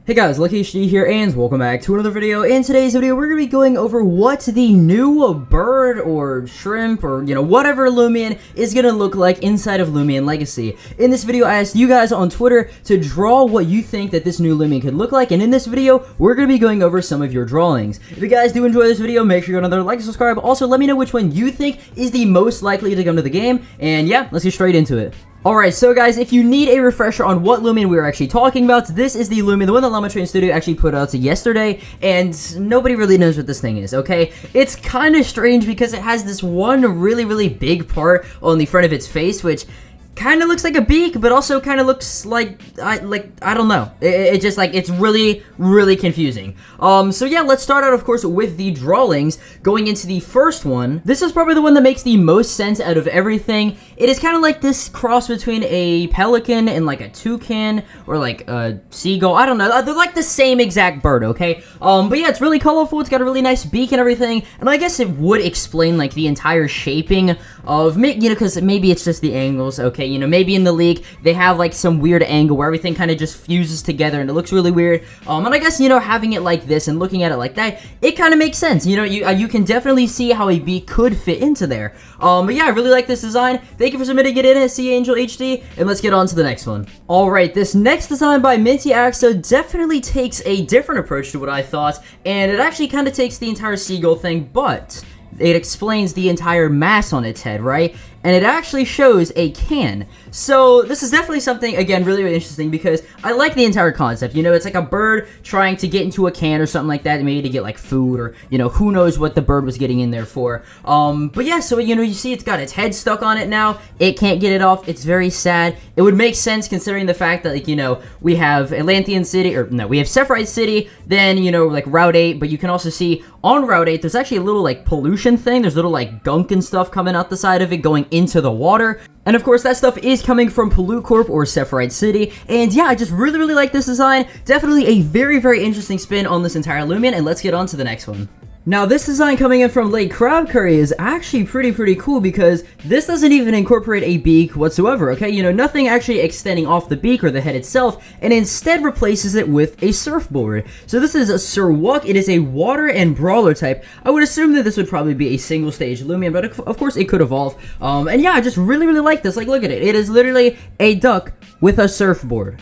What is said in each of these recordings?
Hey guys, LuckyHD here, and welcome back to another video. In today's video, we're going to be going over what the new bird or shrimp or, whatever Loomian is going to look like inside of Loomian Legacy. In this video, I asked you guys on Twitter to draw what you think that this new Loomian could look like, and in this video, we're going to be going over some of your drawings. If you guys do enjoy this video, make sure you go another like and subscribe. Also, let me know which one you think is the most likely to come to the game, and yeah, let's get straight into it. Alright, so guys, if you need a refresher on what Loomian we were actually talking about, this is the Loomian, the one that Llama Train Studio actually put out yesterday, and nobody really knows what this thing is, okay? It's kind of strange because it has this one really big part on the front of its face, which kind of looks like a beak, but also kind of looks like, I don't know. It just, it's really confusing. So yeah, let's start out, of course, with the drawings. Going into the first one, this is probably the one that makes the most sense out of everything. It is kind of like this cross between a pelican and, like, a toucan, or, like, a seagull. I don't know. They're, like, the same exact bird, okay? But yeah, it's really colorful. It's got a really nice beak and everything, and I guess it would explain, like, the entire shaping of, because maybe it's just the angles, okay? Maybe in the leak, they have, like, some weird angle where everything kind of just fuses together, and it looks really weird. And I guess, having it like this and looking at it like that, it kind of makes sense. You can definitely see how a beak could fit into there. But yeah, I really like this design. Thank you for submitting it in at CLuckyHD, and let's get on to the next one. Alright, this next design by MintyAxo definitely takes a different approach to what I thought, and it actually kind of takes the entire seagull thing, but it explains the entire mass on its head, right? And it actually shows a can. So this is definitely something, again, really interesting because I like the entire concept. It's like a bird trying to get into a can or something like that, maybe to get like food or, who knows what the bird was getting in there for. But yeah, so, you see it's got its head stuck on it now. It can't get it off. It's very sad. It would make sense considering the fact that, we have Atlantean City, or no, we have Sephirite City, then, like Route 8, but you can also see on Route 8, there's actually a little, like, pollution thing. There's little, like, gunk and stuff coming out the side of it going into the water. And of course, that stuff is coming from Pollute Corp or Sephirite City. And yeah, I just really like this design. Definitely a very interesting spin on this entire Loomian, and let's get on to the next one. Now, this design coming in from Lake Crab Curry is actually pretty cool because this doesn't even incorporate a beak whatsoever, okay? Nothing actually extending off the beak or the head itself, and instead replaces it with a surfboard. So this is a Sir Wuck. It is a water and brawler type. I would assume that this would probably be a single stage Loomian, but of course it could evolve. And yeah, I just really like this. Like, look at it. It is literally a duck with a surfboard.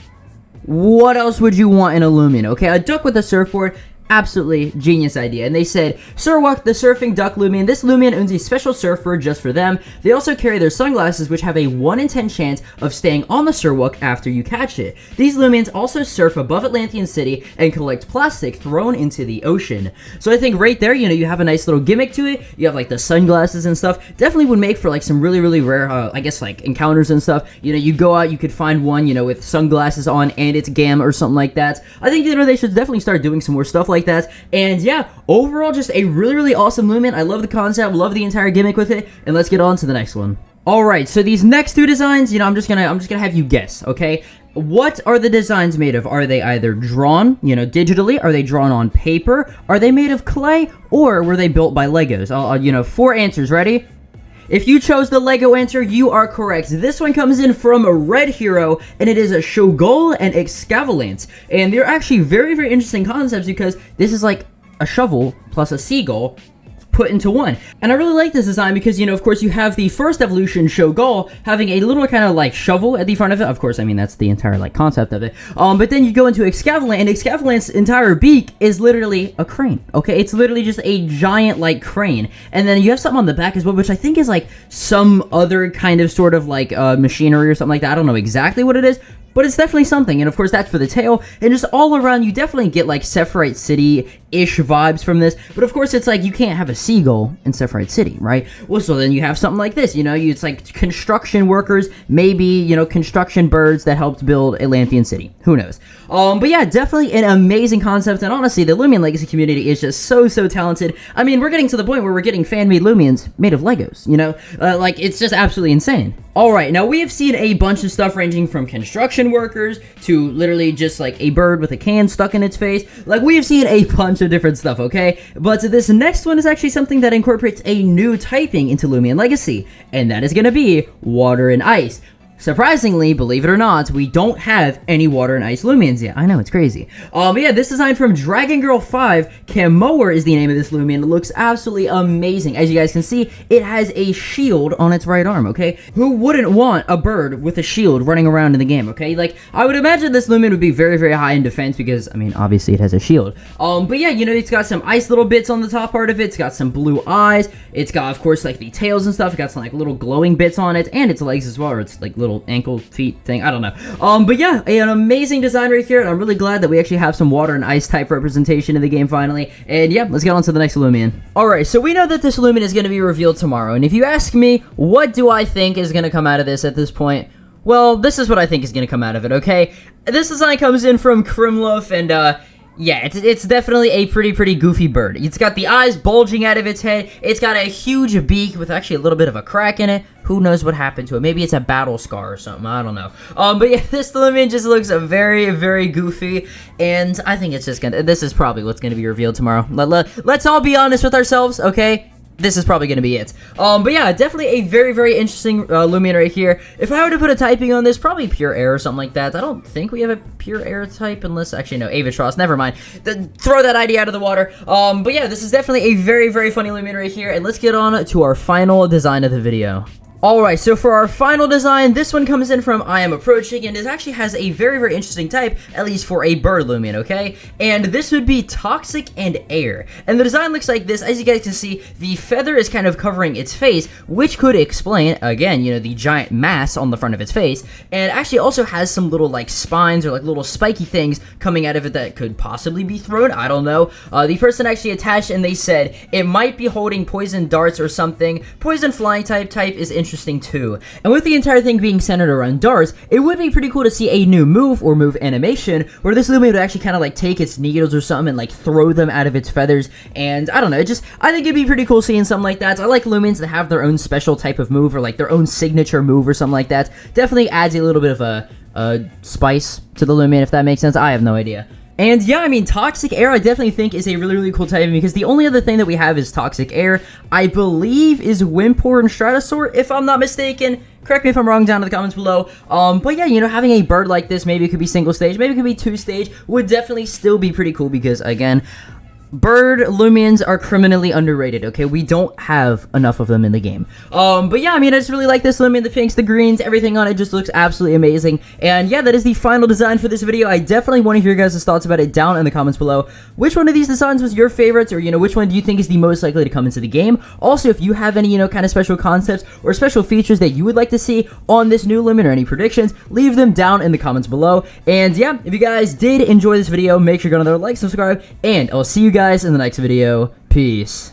What else would you want in a Loomian, okay? A duck with a surfboard. Absolutely genius idea. And they said, Sir Wuck, the surfing duck Loomian. This Loomian owns a special surfboard just for them. They also carry their sunglasses, which have a 1 in 10 chance of staying on the Sir Wuck after you catch it. These Loomians also surf above Atlantean City and collect plastic thrown into the ocean. So I think right there, you have a nice little gimmick to it. You have, like, the sunglasses and stuff. Definitely would make for, like, some really rare, I guess, like, encounters and stuff. You go out, you could find one, with sunglasses on and it's gam or something like that. I think, they should definitely start doing some more stuff like that. And yeah, overall, just a really awesome Loomian. I love the concept, love the entire gimmick with it, and let's get on to the next one. Alright, so these next two designs, I'm just gonna have you guess, okay? What are the designs made of? Are they either drawn, digitally? Are they drawn on paper? Are they made of clay? Or were they built by Legos? 4 answers, ready? If you chose the Lego answer, you are correct. This one comes in from a Red Hero, and it is a Shogol and Excavalance. And they're actually very interesting concepts because this is like a shovel plus a seagull put into one. And I really like this design because, of course, you have the first evolution, Shogol, having a little kind of, like, shovel at the front of it. Of course, I mean, that's the entire, like, concept of it. But then you go into Excavalance, and Excavalance's entire beak is literally a crane, okay? It's literally just a giant, like, crane. And then you have something on the back as well, which I think is, like, some other kind of sort of, like, machinery or something like that. I don't know exactly what it is, but it's definitely something, and of course that's for the tail, and just all around you definitely get like Sephirite City-ish vibes from this, but of course it's like you can't have a seagull in Sephirite City, right? Well, so then you have something like this, it's like construction workers, maybe, construction birds that helped build Atlantean City. Who knows? But yeah, definitely an amazing concept, and honestly, the Loomian Legacy community is just so talented. I mean, we're getting to the point where we're getting fan-made Loomians made of Legos, like, it's just absolutely insane. Alright, now we have seen a bunch of stuff ranging from construction workers to literally just like a bird with a can stuck in its face. Like, we have seen a bunch of different stuff, okay? But this next one is actually something that incorporates a new typing into Loomian Legacy, and that is going to be water and ice. surprisingly, believe it or not, we don't have any water and ice Loomians yet. I know, it's crazy. But yeah, this design from Dragon Girl 5, Camoer is the name of this Loomian. It looks absolutely amazing. As you guys can see, it has a shield on its right arm, okay? Who wouldn't want a bird with a shield running around in the game, okay? Like, I would imagine this Loomian would be very, very high in defense because, I mean, obviously it has a shield. But yeah, you know, it's got some ice little bits on the top part of it. It's got some blue eyes. It's got, of course, like, the tails and stuff. It's got some, like, little glowing bits on it, and its legs as well, or it's, like, little ankle, feet thing, I don't know. But yeah, an amazing design right here, and I'm really glad that we actually have some water and ice type representation in the game finally. And yeah, let's get on to the next Loomian. Alright, so we know that this Loomian is going to be revealed tomorrow, and if you ask me, what do I think is going to come out of this at this point? Well, this is what I think is going to come out of it, okay? This design comes in from Krimlof, and yeah, it's definitely a pretty goofy bird. It's got the eyes bulging out of its head. It's got a huge beak with actually a little bit of a crack in it. Who knows what happened to it? Maybe it's a battle scar or something. I don't know. But yeah, this Loomian just looks very goofy, and I think it's just gonna. This is probably what's gonna be revealed tomorrow. Let's all be honest with ourselves, okay? This is probably going to be it. But yeah, definitely a very interesting Loomian right here. If I were to put a typing on this, probably pure air or something like that. I don't think we have a pure air type unless, actually, no, Avatros, never mind. Throw that idea out of the water. But yeah, this is definitely a very funny Loomian right here, and let's get on to our final design of the video. Alright, so for our final design, this one comes in from I Am Approaching, and it actually has a very interesting type, at least for a bird Loomian, okay? And this would be Toxic and Air. And the design looks like this. As you guys can see, the feather is kind of covering its face, which could explain, again, you know, the giant mass on the front of its face, and actually also has some little, like, spines or, like, little spiky things coming out of it that could possibly be thrown. I don't know. The person actually attached, and they said it might be holding poison darts or something. Poison flying type is interesting too. And with the entire thing being centered around darts, it would be pretty cool to see a new move or move animation where this Loomian would actually kind of like take its needles or something and like throw them out of its feathers. And I don't know, I think it'd be pretty cool seeing something like that. I like Loomians that have their own special type of move or like their own signature move or something like that. Definitely adds a little bit of a spice to the Loomian, if that makes sense. I have no idea. And yeah, I mean, Toxic Air I definitely think is a really cool type because the only other thing that we have is Toxic Air, I believe is Wimpor and Stratosaur, if I'm not mistaken. Correct me if I'm wrong down in the comments below. But yeah, you know, having a bird like this, maybe it could be single stage, maybe it could be two stage, would definitely still be pretty cool because, again, bird Loomians are criminally underrated, okay? We don't have enough of them in the game. But yeah, I mean, I just really like this Loomian, the pinks, the greens, everything on it just looks absolutely amazing. And yeah, that is the final design for this video. I definitely want to hear your guys' thoughts about it down in the comments below. Which one of these designs was your favorites, or, you know, which one do you think is the most likely to come into the game? Also, if you have any, you know, kind of special concepts or special features that you would like to see on this new Loomian or any predictions, leave them down in the comments below. And yeah, if you guys did enjoy this video, make sure you go another like, subscribe, and I'll see you guys in the next video. Peace.